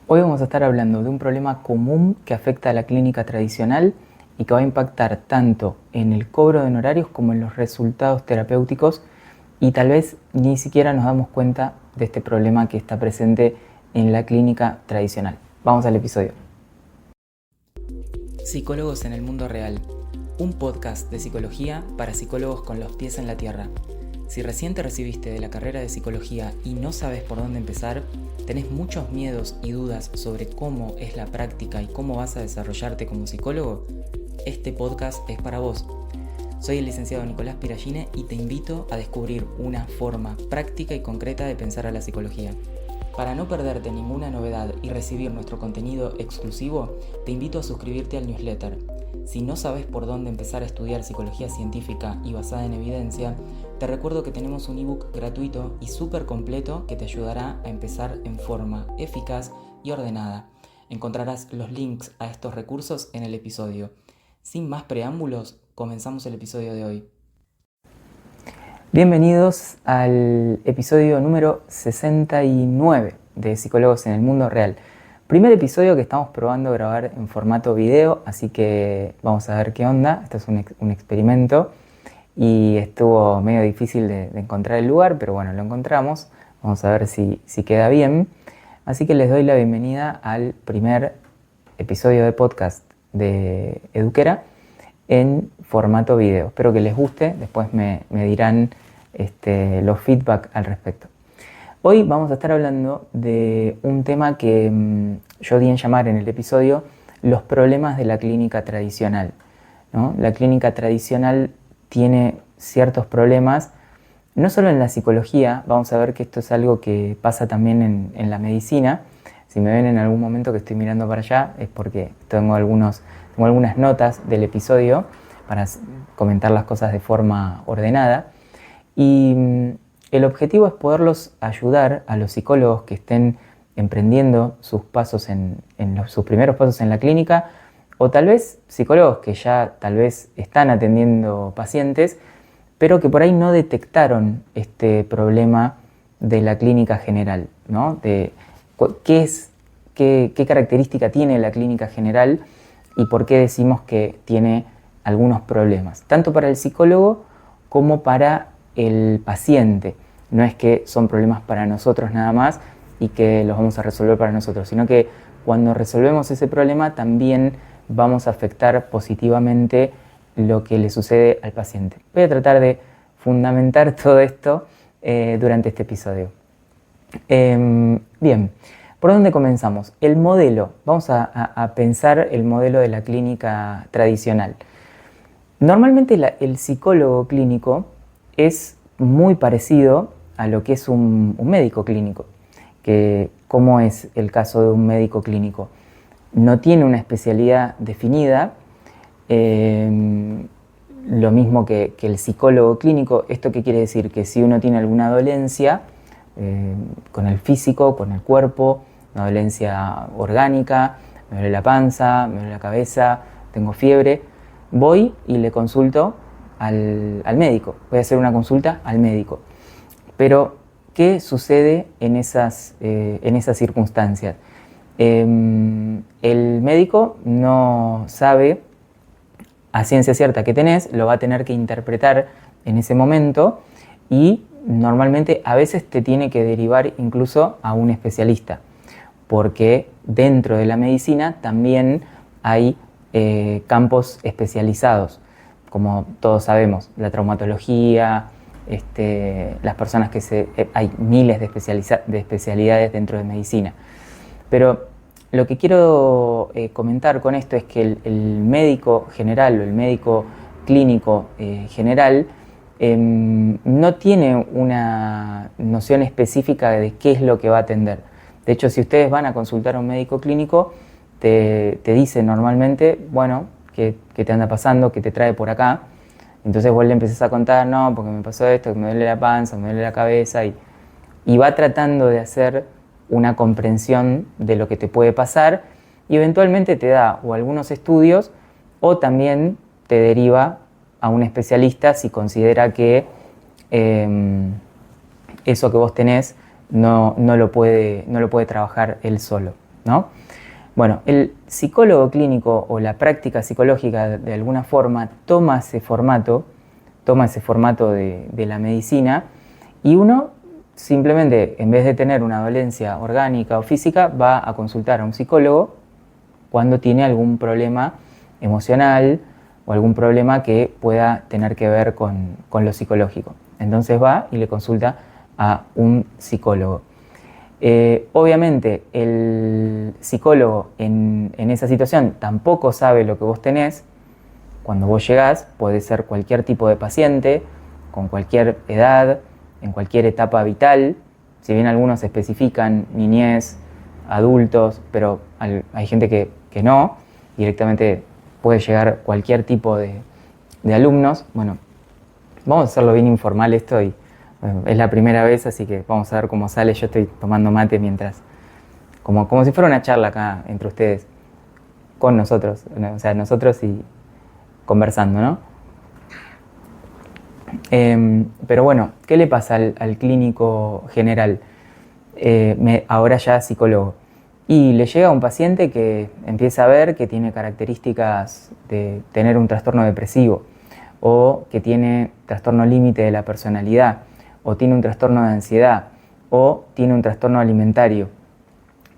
Hoy vamos a estar hablando de un problema común que afecta a la clínica tradicional y que va a impactar tanto en el cobro de honorarios como en los resultados terapéuticos, y tal vez ni siquiera nos damos cuenta de este problema que está presente en la clínica tradicional. Vamos al episodio. Psicólogos en el mundo real, un podcast de psicología para psicólogos con los pies en la tierra. Si recién te recibiste de la carrera de psicología y no sabes por dónde empezar, tenés muchos miedos y dudas sobre cómo es la práctica y cómo vas a desarrollarte como psicólogo, este podcast es para vos. Soy el licenciado Nicolás Piragine y te invito a descubrir una forma práctica y concreta de pensar a la psicología. Para no perderte ninguna novedad y recibir nuestro contenido exclusivo, te invito a suscribirte al newsletter. Si no sabes por dónde empezar a estudiar psicología científica y basada en evidencia, te recuerdo que tenemos un ebook gratuito y súper completo que te ayudará a empezar en forma eficaz y ordenada. Encontrarás los links a estos recursos en el episodio. Sin más preámbulos, comenzamos el episodio de hoy. Bienvenidos al episodio número 69 de Psicólogos en el Mundo Real. Primer episodio que estamos probando grabar en formato video, así que vamos a ver qué onda. Esto es un experimento y estuvo medio difícil de encontrar el lugar, pero bueno, lo encontramos. Vamos a ver si queda bien. Así que les doy la bienvenida al primer episodio de podcast de Eduquera en formato video. Espero que les guste, después me dirán los feedback al respecto. Hoy vamos a estar hablando de un tema que yo di en llamar en el episodio los problemas de la clínica tradicional, ¿no? La clínica tradicional tiene ciertos problemas, no solo en la psicología. Vamos a ver que esto es algo que pasa también en la medicina. Si me ven en algún momento que estoy mirando para allá es porque tengo algunas notas del episodio para comentar las cosas de forma ordenada. Y el objetivo es poderlos ayudar a los psicólogos que estén emprendiendo sus pasos sus primeros pasos en la clínica, o tal vez psicólogos que ya tal vez están atendiendo pacientes, pero que por ahí no detectaron este problema de la clínica general, ¿no? De qué característica tiene la clínica general y por qué decimos que tiene algunos problemas, tanto para el psicólogo como para el paciente. No es que son problemas para nosotros nada más y que los vamos a resolver para nosotros, sino que cuando resolvemos ese problema también vamos a afectar positivamente lo que le sucede al paciente. Voy a tratar de fundamentar todo esto durante este episodio. Bien, ¿por dónde comenzamos? El modelo. Vamos a pensar el modelo de la clínica tradicional. Normalmente el psicólogo clínico es muy parecido a lo que es un médico clínico. ¿Cómo es el caso de un médico clínico? No tiene una especialidad definida, lo mismo que el psicólogo clínico. ¿Esto qué quiere decir? Que si uno tiene alguna dolencia con el físico, con el cuerpo, una dolencia orgánica, me duele la panza, me duele la cabeza, tengo fiebre, voy y le consulto al médico. Voy a hacer una consulta al médico. Pero, ¿qué sucede en esas circunstancias? El médico no sabe a ciencia cierta qué tenés, lo va a tener que interpretar en ese momento y normalmente a veces te tiene que derivar incluso a un especialista, porque dentro de la medicina también hay campos especializados, como todos sabemos, la traumatología, las personas hay miles de especialidades dentro de medicina. Pero lo que quiero comentar con esto es que el médico general o el médico clínico general no tiene una noción específica de qué es lo que va a atender. De hecho, si ustedes van a consultar a un médico clínico, te dice normalmente, bueno, ¿qué te anda pasando? ¿Qué te trae por acá? Entonces vos le empezás a contar, no, porque me pasó esto, que me duele la panza, me duele la cabeza, y va tratando de hacer una comprensión de lo que te puede pasar y eventualmente te da o algunos estudios o también te deriva a un especialista si considera que eso que vos tenés no lo puede trabajar él solo. ¿no? Bueno, el psicólogo clínico o la práctica psicológica de alguna forma toma ese formato de la medicina, y uno simplemente, en vez de tener una dolencia orgánica o física, va a consultar a un psicólogo cuando tiene algún problema emocional o algún problema que pueda tener que ver con lo psicológico. Entonces va y le consulta a un psicólogo. Obviamente el psicólogo en esa situación tampoco sabe lo que vos tenés. Cuando vos llegás, puede ser cualquier tipo de paciente, con cualquier edad, en cualquier etapa vital. Si bien algunos especifican niñez, adultos, pero hay gente que no, directamente puede llegar cualquier tipo de alumnos. Bueno, vamos a hacerlo bien informal esto, y es la primera vez, así que vamos a ver cómo sale. Yo estoy tomando mate mientras, como si fuera una charla acá entre ustedes, con nosotros, o sea, nosotros y conversando, ¿no? Pero bueno, ¿qué le pasa al clínico general? Ahora ya psicólogo. Y le llega a un paciente que empieza a ver que tiene características de tener un trastorno depresivo, o que tiene trastorno límite de la personalidad, o tiene un trastorno de ansiedad, o tiene un trastorno alimentario.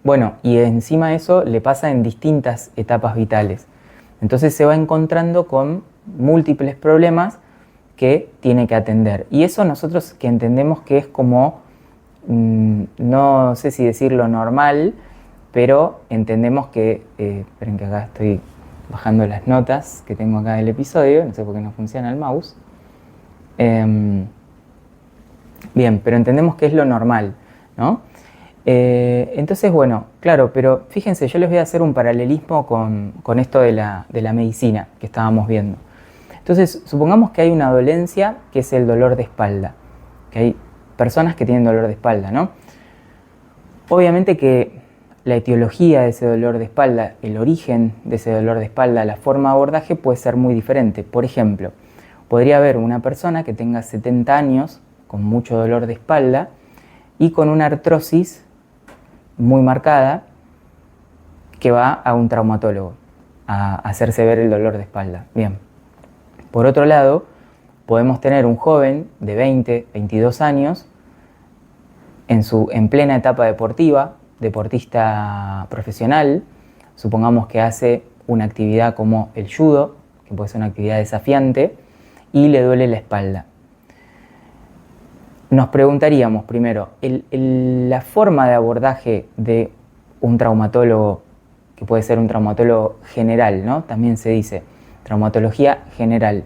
Bueno, y encima de eso le pasa en distintas etapas vitales. Entonces se va encontrando con múltiples problemas que tiene que atender. Y eso nosotros que entendemos que es como, no sé si decirlo normal, pero entendemos que, esperen que acá estoy bajando las notas que tengo acá del episodio, no sé por qué no funciona el mouse. Bien, pero entendemos que es lo normal, ¿no? Entonces, bueno, claro, pero fíjense, yo les voy a hacer un paralelismo con esto de la medicina que estábamos viendo. Entonces, supongamos que hay una dolencia que es el dolor de espalda, que hay personas que tienen dolor de espalda, ¿no? Obviamente que la etiología de ese dolor de espalda, el origen de ese dolor de espalda, la forma de abordaje puede ser muy diferente. Por ejemplo, podría haber una persona que tenga 70 años con mucho dolor de espalda y con una artrosis muy marcada, que va a un traumatólogo a hacerse ver el dolor de espalda. Bien. Por otro lado, podemos tener un joven de 20, 22 años en plena etapa deportiva, deportista profesional, supongamos que hace una actividad como el judo, que puede ser una actividad desafiante, y le duele la espalda. Nos preguntaríamos primero, la forma de abordaje de un traumatólogo, que puede ser un traumatólogo general, ¿no? También se dice traumatología general.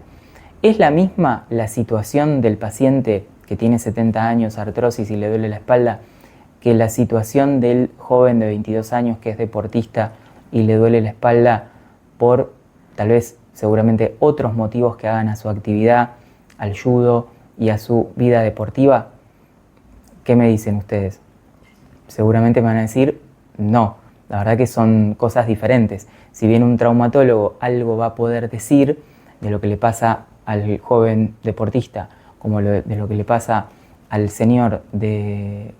¿Es la misma la situación del paciente que tiene 70 años, artrosis y le duele la espalda, que la situación del joven de 22 años que es deportista y le duele la espalda por tal vez seguramente otros motivos que hagan a su actividad, al judo y a su vida deportiva? ¿Qué me dicen ustedes? Seguramente me van a decir no, la verdad que son cosas diferentes. Si bien un traumatólogo algo va a poder decir de lo que le pasa al joven deportista, como de lo que le pasa al señor de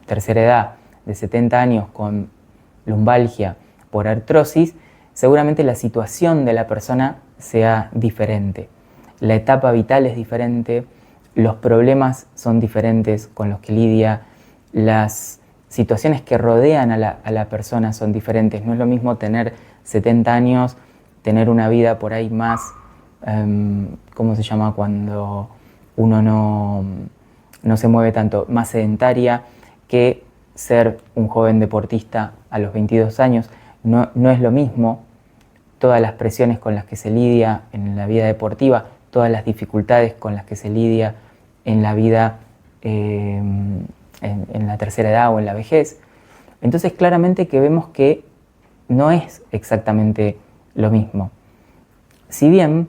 tercera edad, de 70 años con lumbalgia por artrosis, seguramente la situación de la persona sea diferente. La etapa vital es diferente, los problemas son diferentes con los que lidia, las situaciones que rodean a la persona son diferentes. No es lo mismo tener 70 años, tener una vida por ahí más, ¿cómo se llama? Cuando uno no se mueve tanto, más sedentaria, que ser un joven deportista a los 22 años. No es lo mismo todas las presiones con las que se lidia en la vida deportiva, todas las dificultades con las que se lidia en la vida en la tercera edad o en la vejez. Entonces claramente que vemos que no es exactamente lo mismo. Si bien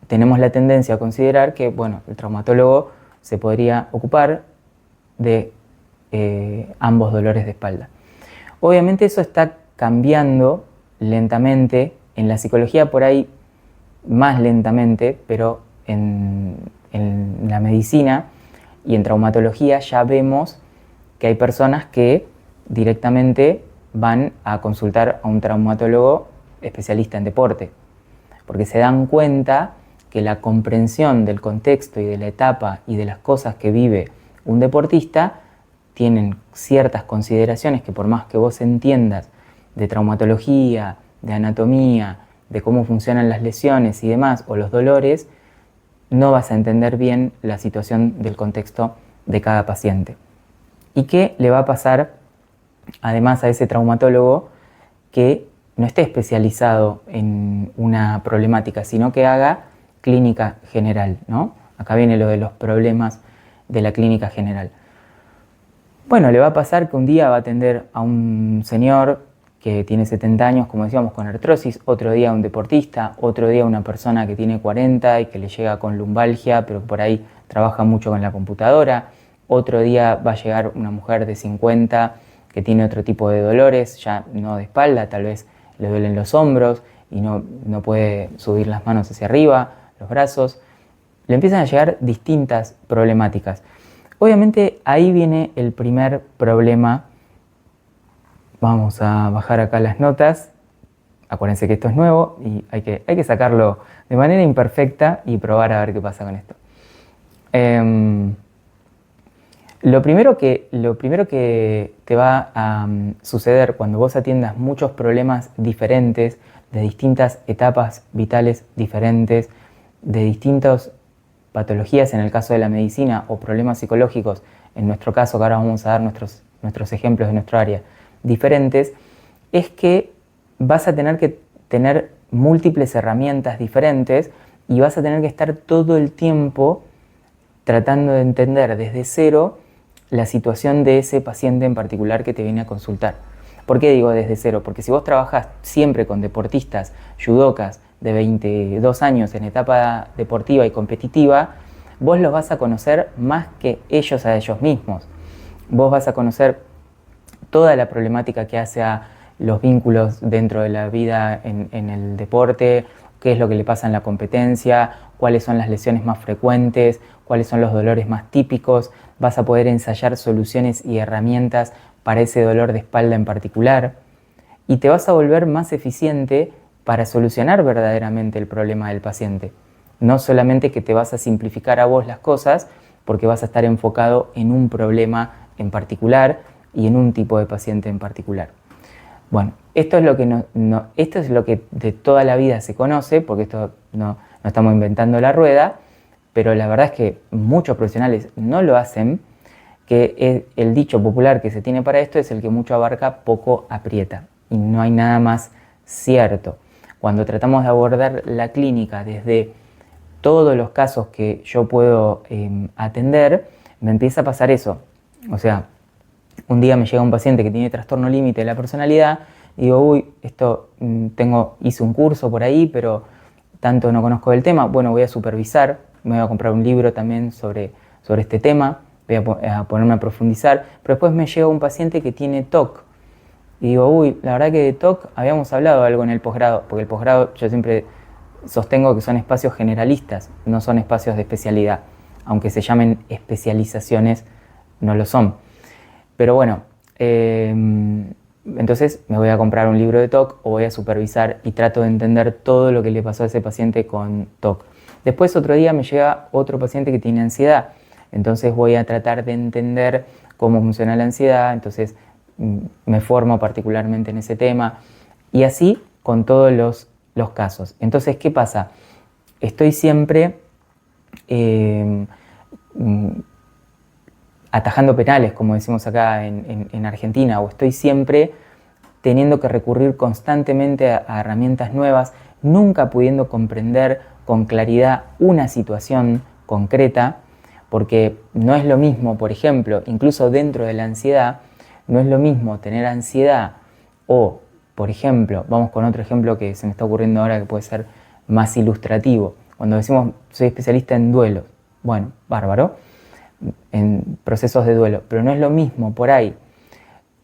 tenemos la tendencia a considerar que, bueno, el traumatólogo se podría ocupar de ambos dolores de espalda. Obviamente eso está cambiando lentamente, en la psicología por ahí más lentamente, pero en la medicina y en traumatología ya vemos que hay personas que directamente van a consultar a un traumatólogo especialista en deporte, porque se dan cuenta que la comprensión del contexto y de la etapa y de las cosas que vive un deportista tienen ciertas consideraciones que, por más que vos entiendas de traumatología, de anatomía, de cómo funcionan las lesiones y demás, o los dolores, no vas a entender bien la situación del contexto de cada paciente. ¿Y qué le va a pasar además a ese traumatólogo que no esté especializado en una problemática, sino que haga clínica general, ¿no? Acá viene lo de los problemas de la clínica general. Bueno, le va a pasar que un día va a atender a un señor que tiene 70 años, como decíamos, con artrosis, otro día un deportista, otro día una persona que tiene 40 y que le llega con lumbalgia, pero por ahí trabaja mucho con la computadora, otro día va a llegar una mujer de 50 que tiene otro tipo de dolores, ya no de espalda, tal vez le duelen los hombros y no puede subir las manos hacia arriba, los brazos. Le empiezan a llegar distintas problemáticas. Obviamente ahí viene el primer problema. Vamos a bajar acá las notas. Acuérdense que esto es nuevo y hay que sacarlo de manera imperfecta y probar a ver qué pasa con esto. Lo primero que te va a suceder cuando vos atiendas muchos problemas diferentes, de distintas etapas vitales diferentes, de distintas patologías en el caso de la medicina o problemas psicológicos, en nuestro caso, que ahora vamos a dar nuestros ejemplos de nuestro área, diferentes, es que vas a tener que tener múltiples herramientas diferentes y vas a tener que estar todo el tiempo tratando de entender desde cero la situación de ese paciente en particular que te viene a consultar. ¿Por qué digo desde cero? Porque si vos trabajás siempre con deportistas, judokas de 22 años en etapa deportiva y competitiva, vos los vas a conocer más que ellos a ellos mismos. Vos vas a conocer toda la problemática que hace a los vínculos dentro de la vida en el deporte, qué es lo que le pasa en la competencia, cuáles son las lesiones más frecuentes, cuáles son los dolores más típicos. Vas a poder ensayar soluciones y herramientas para ese dolor de espalda en particular y te vas a volver más eficiente para solucionar verdaderamente el problema del paciente. No solamente que te vas a simplificar a vos las cosas porque vas a estar enfocado en un problema en particular y en un tipo de paciente en particular. Bueno, esto es lo que de toda la vida se conoce, porque esto no estamos inventando la rueda, pero la verdad es que muchos profesionales no lo hacen, que el dicho popular que se tiene para esto es el que mucho abarca, poco aprieta, y no hay nada más cierto. Cuando tratamos de abordar la clínica desde todos los casos que yo puedo atender, me empieza a pasar eso. O sea, un día me llega un paciente que tiene trastorno límite de la personalidad y digo, uy, hice un curso por ahí, pero tanto no conozco del tema. Bueno, voy a supervisar, me voy a comprar un libro también sobre este tema, voy a ponerme a profundizar, pero después me llega un paciente que tiene TOC. Y digo, uy, la verdad que de TOC habíamos hablado algo en el posgrado, porque el posgrado yo siempre sostengo que son espacios generalistas, no son espacios de especialidad. Aunque se llamen especializaciones, no lo son. Pero bueno, entonces me voy a comprar un libro de TOC o voy a supervisar y trato de entender todo lo que le pasó a ese paciente con TOC. Después otro día me llega otro paciente que tiene ansiedad, entonces voy a tratar de entender cómo funciona la ansiedad, entonces me formo particularmente en ese tema y así con todos los casos. Entonces, ¿qué pasa? Estoy siempre atajando penales, como decimos acá en Argentina, o estoy siempre teniendo que recurrir constantemente a herramientas nuevas, nunca pudiendo comprender con claridad una situación concreta, porque no es lo mismo, por ejemplo, incluso dentro de la ansiedad, no es lo mismo tener ansiedad o, por ejemplo, vamos con otro ejemplo que se me está ocurriendo ahora que puede ser más ilustrativo. Cuando decimos soy especialista en duelos, bueno, bárbaro, en procesos de duelo, pero no es lo mismo por ahí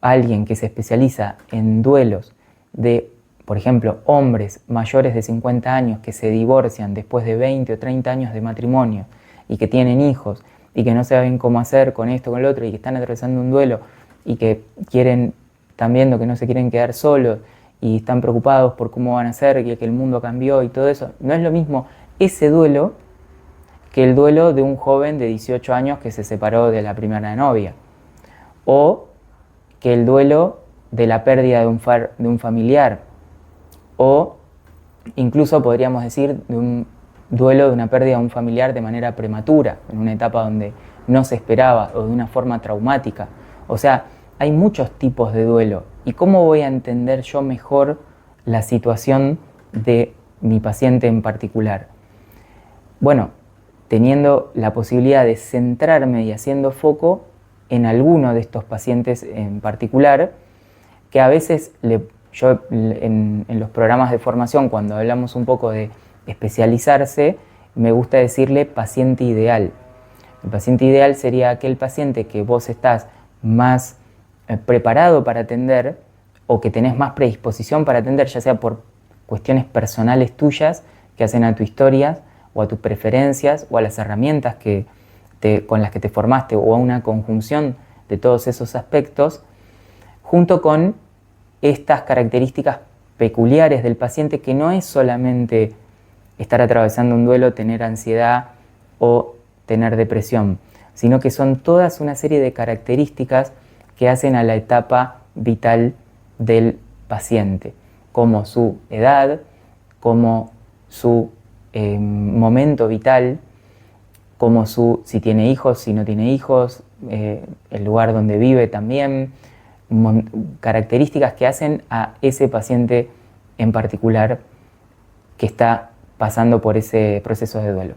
alguien que se especializa en duelos de, por ejemplo, hombres mayores de 50 años que se divorcian después de 20 o 30 años de matrimonio y que tienen hijos y que no saben cómo hacer con esto, con lo otro y que están atravesando un duelo y que quieren están viendo que no se quieren quedar solos y están preocupados por cómo van a ser, y que el mundo cambió y todo eso. No es lo mismo ese duelo que el duelo de un joven de 18 años que se separó de la primera novia, o que el duelo de la pérdida de un familiar, o incluso podríamos decir de un duelo de una pérdida de un familiar de manera prematura, en una etapa donde no se esperaba, o de una forma traumática. O sea, hay muchos tipos de duelo. ¿Y cómo voy a entender yo mejor la situación de mi paciente en particular? Bueno, teniendo la posibilidad de centrarme y haciendo foco en alguno de estos pacientes en particular, que a veces yo en los programas de formación, cuando hablamos un poco de especializarse, me gusta decirle paciente ideal. El paciente ideal sería aquel paciente que vos estás más preparado para atender, o que tenés más predisposición para atender, ya sea por cuestiones personales tuyas que hacen a tu historia, o a tus preferencias, o a las herramientas con las que te formaste, o a una conjunción de todos esos aspectos, junto con estas características peculiares del paciente, que no es solamente estar atravesando un duelo, tener ansiedad o tener depresión, sino que son todas una serie de características que hacen a la etapa vital del paciente, como su edad, como su momento vital, como si tiene hijos, si no tiene hijos, el lugar donde vive también, características que hacen a ese paciente en particular que está pasando por ese proceso de duelo.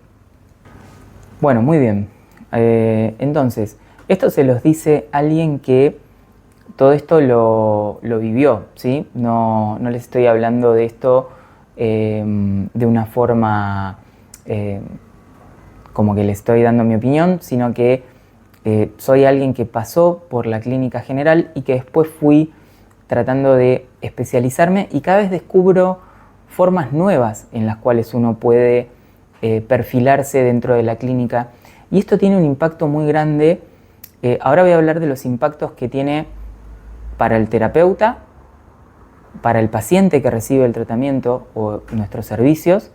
Bueno, muy bien. Entonces, esto se los dice alguien que todo esto lo vivió, ¿sí? No les estoy hablando de esto de una forma como que le estoy dando mi opinión, sino que soy alguien que pasó por la clínica general y que después fui tratando de especializarme, y cada vez descubro formas nuevas en las cuales uno puede perfilarse dentro de la clínica, y esto tiene un impacto muy grande. Ahora voy a hablar de los impactos que tiene para el terapeuta, para el paciente que recibe el tratamiento o nuestros servicios,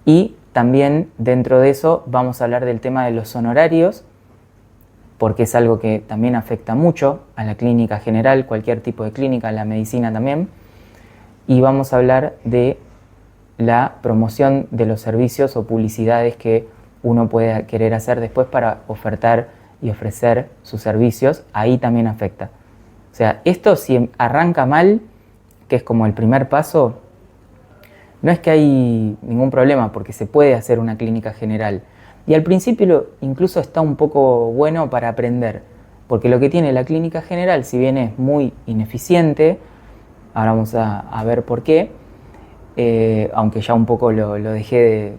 y también dentro de eso vamos a hablar del tema de los honorarios, porque es algo que también afecta mucho a la clínica general, cualquier tipo de clínica, la medicina también, y vamos a hablar de la promoción de los servicios o publicidades que uno puede querer hacer después para ofertar y ofrecer sus servicios. Ahí también afecta. O sea, esto si arranca mal, que es como el primer paso, no es que hay ningún problema, porque se puede hacer una clínica general. Y al principio incluso está un poco bueno para aprender, porque lo que tiene la clínica general, si bien es muy ineficiente, ahora vamos a ver por qué, aunque ya un poco lo dejé de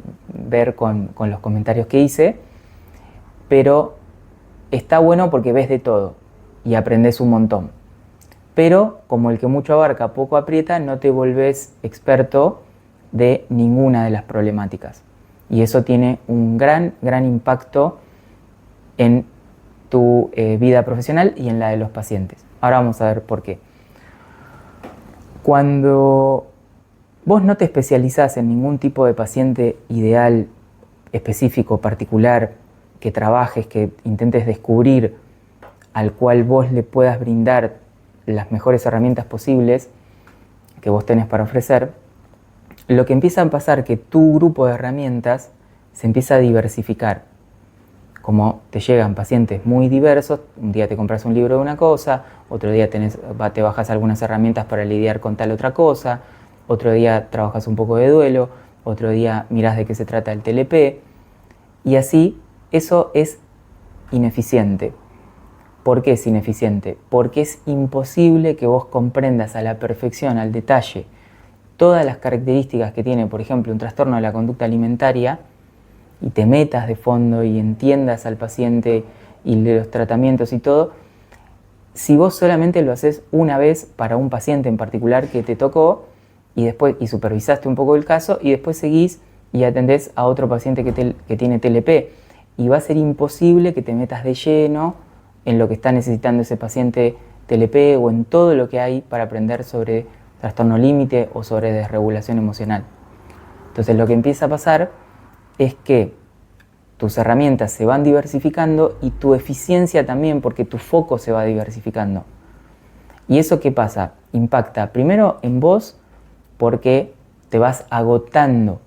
ver con los comentarios que hice, pero está bueno porque ves de todo y aprendes un montón. Pero como el que mucho abarca poco aprieta, no te volvés experto de ninguna de las problemáticas. Y eso tiene un gran impacto en tu vida profesional y en la de los pacientes. Ahora vamos a ver por qué. Cuando vos no te especializás en ningún tipo de paciente ideal, específico, particular, que trabajes, que intentes descubrir, al cual vos le puedas brindar las mejores herramientas posibles que vos tenés para ofrecer, lo que empieza a pasar es que tu grupo de herramientas se empieza a diversificar. Como te llegan pacientes muy diversos, un día te compras un libro de una cosa, otro día te bajas algunas herramientas para lidiar con tal otra cosa, otro día trabajas un poco de duelo, otro día mirás de qué se trata el TLP, y así eso es ineficiente. ¿Por qué es ineficiente? Porque es imposible que vos comprendas a la perfección, al detalle, todas las características que tiene, por ejemplo, un trastorno de la conducta alimentaria, y te metas de fondo y entiendas al paciente y de los tratamientos y todo, si vos solamente lo haces una vez para un paciente en particular que te tocó, y supervisaste un poco el caso, y después seguís y atendés a otro paciente que tiene TLP, y va a ser imposible que te metas de lleno en lo que está necesitando ese paciente TLP o en todo lo que hay para aprender sobre trastorno límite o sobre desregulación emocional. Entonces lo que empieza a pasar es que tus herramientas se van diversificando y tu eficiencia también, porque tu foco se va diversificando. ¿Y eso qué pasa? Impacta primero en vos porque te vas agotando.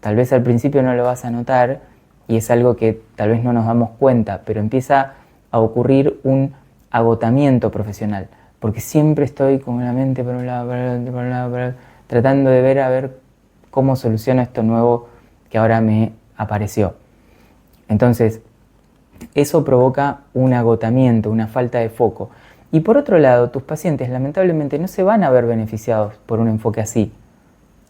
Tal vez al principio no lo vas a notar y es algo que tal vez no nos damos cuenta, pero empieza a ocurrir un agotamiento profesional, porque siempre estoy con la mente por un lado, por un lado, tratando de ver a ver cómo soluciono esto nuevo que ahora me apareció. Entonces, eso provoca un agotamiento, una falta de foco. Y por otro lado, tus pacientes lamentablemente no se van a ver beneficiados por un enfoque así,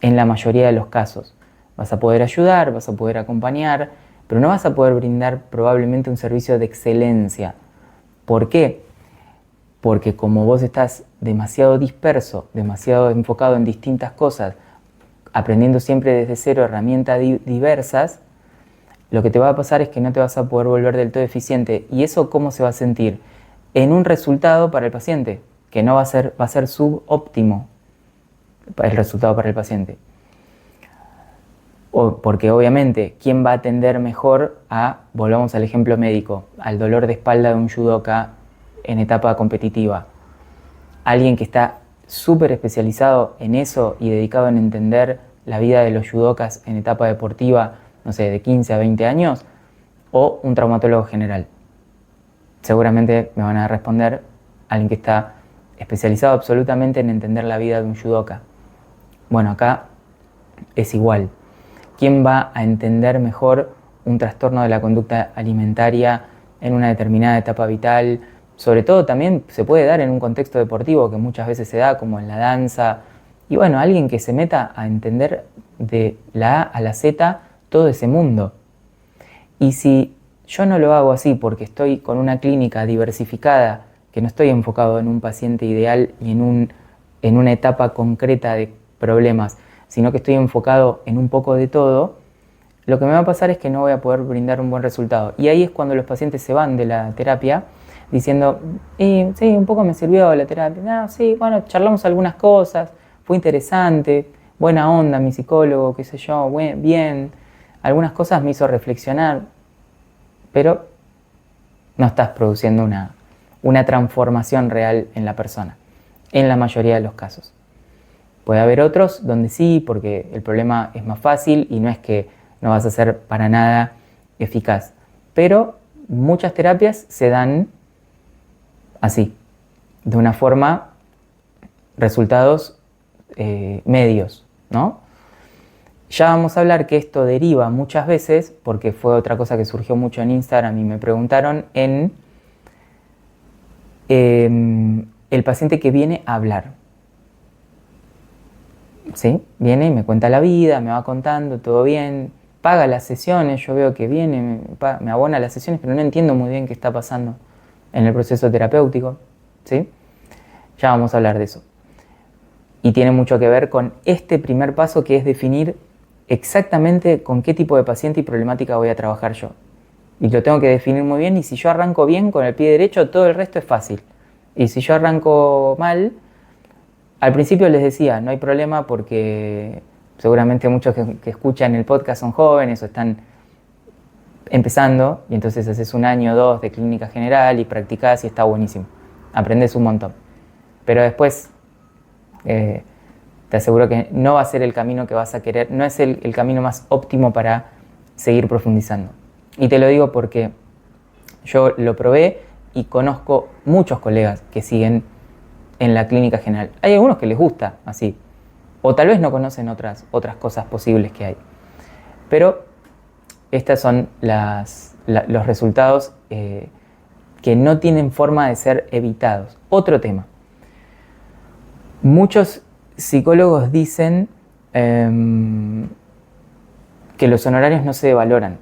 en la mayoría de los casos. Vas a poder ayudar, vas a poder acompañar, pero no vas a poder brindar probablemente un servicio de excelencia. ¿Por qué? Porque como vos estás demasiado disperso, demasiado enfocado en distintas cosas, aprendiendo siempre desde cero herramientas diversas, lo que te va a pasar es que no te vas a poder volver del todo eficiente. ¿Y eso cómo se va a sentir? En un resultado para el paciente, que no va a ser subóptimo el resultado para el paciente. Porque obviamente, ¿quién va a atender mejor volvamos al ejemplo médico, al dolor de espalda de un judoka en etapa competitiva? Alguien que está súper especializado en eso y dedicado en entender la vida de los judokas en etapa deportiva, no sé, de 15 a 20 años, o un traumatólogo general. Seguramente me van a responder alguien que está especializado absolutamente en entender la vida de un judoka. Bueno, acá es igual. ¿Quién va a entender mejor un trastorno de la conducta alimentaria en una determinada etapa vital? Sobre todo también se puede dar en un contexto deportivo que muchas veces se da, como en la danza. Y bueno, alguien que se meta a entender de la A a la Z todo ese mundo. Y si yo no lo hago así porque estoy con una clínica diversificada, que no estoy enfocado en un paciente ideal y en una etapa concreta de problemas, sino que estoy enfocado en un poco de todo, lo que me va a pasar es que no voy a poder brindar un buen resultado. Y ahí es cuando los pacientes se van de la terapia diciendo, sí, un poco me sirvió la terapia, no, sí, bueno, charlamos algunas cosas, fue interesante, buena onda mi psicólogo, qué sé yo, bien, algunas cosas me hizo reflexionar, pero no estás produciendo una transformación real en la persona, en la mayoría de los casos. Puede haber otros donde sí, porque el problema es más fácil y no es que no vas a ser para nada eficaz. Pero muchas terapias se dan así, de una forma, resultados medios, ¿no? Ya vamos a hablar que esto deriva muchas veces, porque fue otra cosa que surgió mucho en Instagram y me preguntaron, en el paciente que viene a hablar. ¿Sí? Viene y me cuenta la vida, me va contando, todo bien, paga las sesiones, yo veo que viene, me abona las sesiones, pero no entiendo muy bien qué está pasando en el proceso terapéutico, ¿sí? Ya vamos a hablar de eso. Y tiene mucho que ver con este primer paso, que es definir exactamente con qué tipo de paciente y problemática voy a trabajar yo. Y lo tengo que definir muy bien, y si yo arranco bien con el pie derecho, todo el resto es fácil. Y si yo arranco mal, al principio les decía, no hay problema porque seguramente muchos que escuchan el podcast son jóvenes o están empezando, y entonces haces 1 año o 2 de clínica general y practicás y está buenísimo. Aprendes un montón. Pero después te aseguro que no va a ser el camino que vas a querer, no es el camino más óptimo para seguir profundizando. Y te lo digo porque yo lo probé y conozco muchos colegas que siguen en la clínica general. Hay algunos que les gusta así, o tal vez no conocen otras cosas posibles que hay. Pero estos son los resultados que no tienen forma de ser evitados. Otro tema. Muchos psicólogos dicen que los honorarios no se valoran.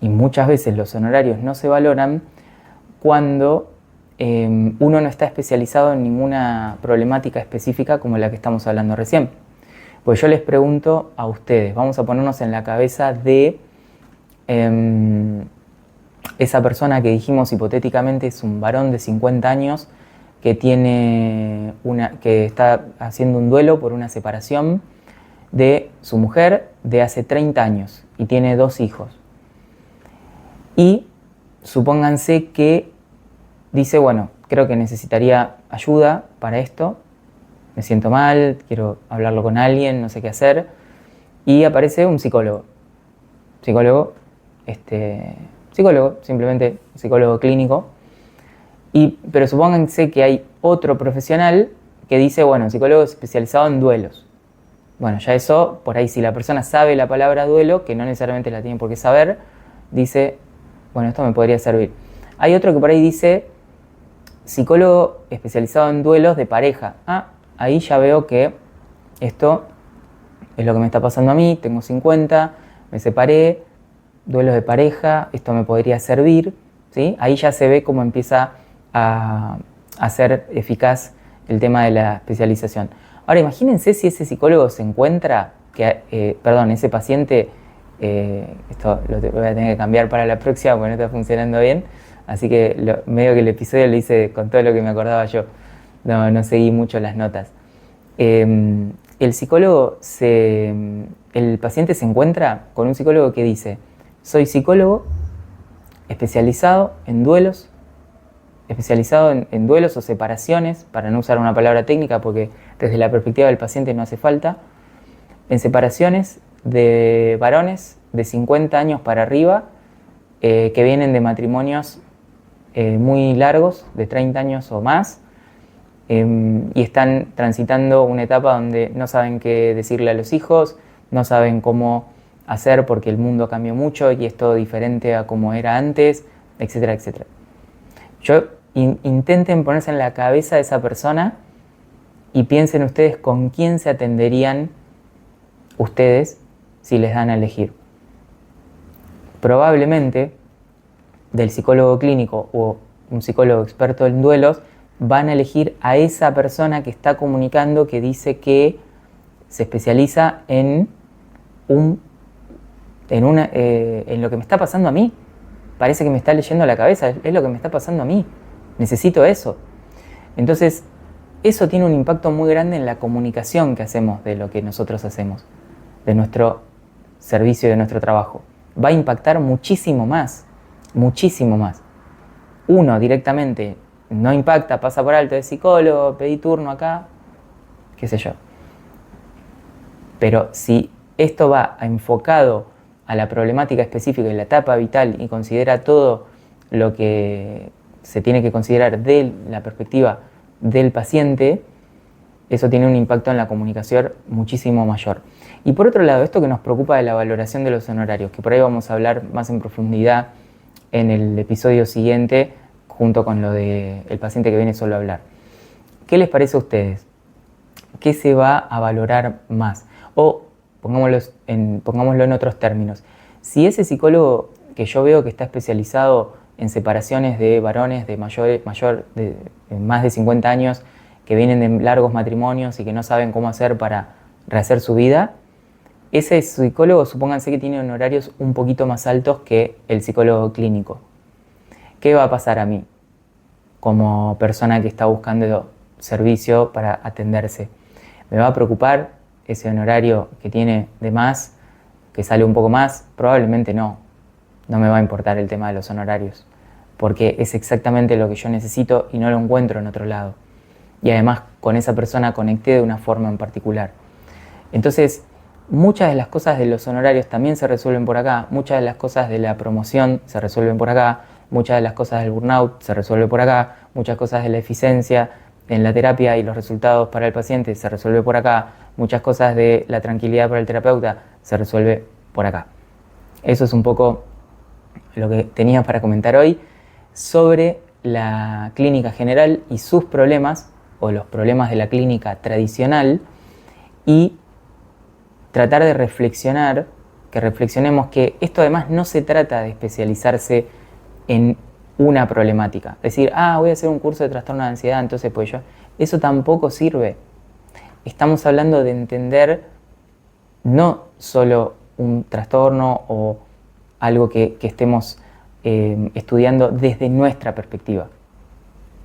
Y muchas veces los honorarios no se valoran cuando uno no está especializado en ninguna problemática específica como la que estamos hablando recién. Pues yo les pregunto a ustedes, vamos a ponernos en la cabeza de esa persona que dijimos hipotéticamente es un varón de 50 años, que está haciendo un duelo por una separación de su mujer de hace 30 años y tiene 2 hijos. Y supónganse que dice, bueno, creo que necesitaría ayuda para esto, me siento mal, quiero hablarlo con alguien, no sé qué hacer, y aparece un psicólogo, simplemente psicólogo clínico, pero supónganse que hay otro profesional que dice, bueno, psicólogo especializado en duelos. Bueno, ya eso, por ahí si la persona sabe la palabra duelo, que no necesariamente la tiene por qué saber, dice, bueno, esto me podría servir. Hay otro que por ahí dice, psicólogo especializado en duelos de pareja. Ahí ya veo que esto es lo que me está pasando a mí, tengo 50, me separé, duelos de pareja, esto me podría servir, ¿sí? Ahí ya se ve cómo empieza a ser eficaz el tema de la especialización. Ahora imagínense si ese psicólogo se encuentra, ese paciente, esto lo voy a tener que cambiar para la próxima porque no está funcionando bien, así que medio que el episodio lo hice con todo lo que me acordaba yo, no seguí mucho las notas. El paciente se encuentra con un psicólogo que dice, soy psicólogo especializado en duelos, en duelos o separaciones, para no usar una palabra técnica porque desde la perspectiva del paciente no hace falta, en separaciones de varones de 50 años para arriba que vienen de matrimonios muy largos, de 30 años o más, y están transitando una etapa donde no saben qué decirle a los hijos, no saben cómo hacer porque el mundo cambió mucho y es todo diferente a como era antes, etcétera, etcétera. Intenten ponerse en la cabeza de esa persona y piensen ustedes con quién se atenderían ustedes si les dan a elegir. Probablemente del psicólogo clínico o un psicólogo experto en duelos van a elegir a esa persona que está comunicando, que dice que se especializa en lo que me está pasando a mí. Parece que me está leyendo la cabeza, es lo que me está pasando a mí. Necesito eso. Entonces, eso tiene un impacto muy grande en la comunicación que hacemos de lo que nosotros hacemos, de nuestro servicio y de nuestro trabajo. Va a impactar muchísimo más, muchísimo más. Uno directamente no impacta, pasa por alto, es psicólogo, pedí turno acá, qué sé yo. Pero si esto va enfocado a la problemática específica y la etapa vital y considera todo lo que se tiene que considerar de la perspectiva del paciente, eso tiene un impacto en la comunicación muchísimo mayor. Y por otro lado, esto que nos preocupa de la valoración de los honorarios, que por ahí vamos a hablar más en profundidad en el episodio siguiente, junto con lo del paciente que viene solo a hablar. ¿Qué les parece a ustedes? ¿Qué se va a valorar más? O pongámoslo en otros términos. Si ese psicólogo que yo veo que está especializado en separaciones de varones de más de 50 años, que vienen de largos matrimonios y que no saben cómo hacer para rehacer su vida, ese psicólogo, supónganse que tiene honorarios un poquito más altos que el psicólogo clínico. ¿Qué va a pasar a mí como persona que está buscando servicio para atenderse? ¿Me va a preocupar ese honorario que tiene de más, que sale un poco más? Probablemente no. No me va a importar el tema de los honorarios, porque es exactamente lo que yo necesito y no lo encuentro en otro lado. Y además con esa persona conecté de una forma en particular. Entonces, muchas de las cosas de los honorarios también se resuelven por acá, muchas de las cosas de la promoción se resuelven por acá, muchas de las cosas del burnout se resuelven por acá, muchas cosas de la eficiencia en la terapia y los resultados para el paciente se resuelve por acá, muchas cosas de la tranquilidad para el terapeuta se resuelve por acá. Eso es un poco lo que tenía para comentar hoy sobre la clínica general y sus problemas, o los problemas de la clínica tradicional, y tratar de reflexionemos que esto además no se trata de especializarse en una problemática. Decir, voy a hacer un curso de trastorno de ansiedad, entonces pues yo... Eso tampoco sirve. Estamos hablando de entender no solo un trastorno o algo que estemos estudiando desde nuestra perspectiva.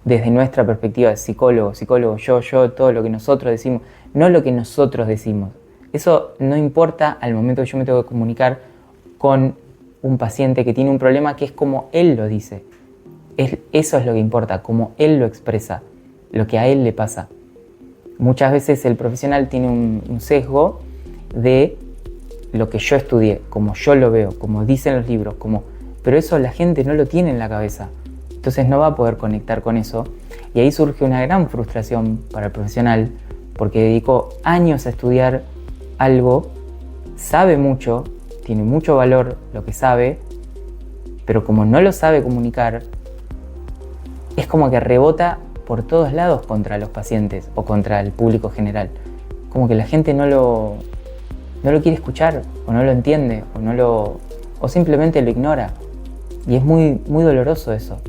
desde nuestra perspectiva de psicólogo, yo, todo lo que nosotros decimos, no lo que nosotros decimos. Eso no importa al momento que yo me tengo que comunicar con un paciente que tiene un problema, que es como él lo dice. Eso es lo que importa, como él lo expresa, lo que a él le pasa. Muchas veces el profesional tiene un sesgo de lo que yo estudié, como yo lo veo, como dicen los libros, pero eso la gente no lo tiene en la cabeza. Entonces no va a poder conectar con eso. Y ahí surge una gran frustración para el profesional, porque dedicó años a estudiar algo, sabe mucho, tiene mucho valor lo que sabe, pero como no lo sabe comunicar, es como que rebota por todos lados contra los pacientes o contra el público general. Como que la gente no lo quiere escuchar, o no lo entiende, o simplemente lo ignora. Y es muy, muy doloroso eso.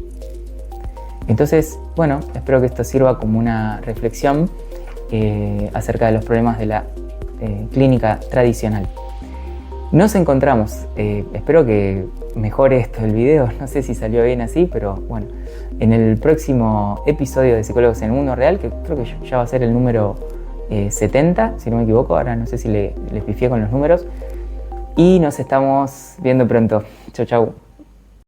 Entonces, bueno, espero que esto sirva como una reflexión acerca de los problemas de la clínica tradicional. Nos encontramos, espero que mejore esto el video, no sé si salió bien así, pero bueno, en el próximo episodio de Psicólogos en el Mundo Real, que creo que ya va a ser el número 70, si no me equivoco, ahora no sé si le pifié con los números, y nos estamos viendo pronto. Chau, chau.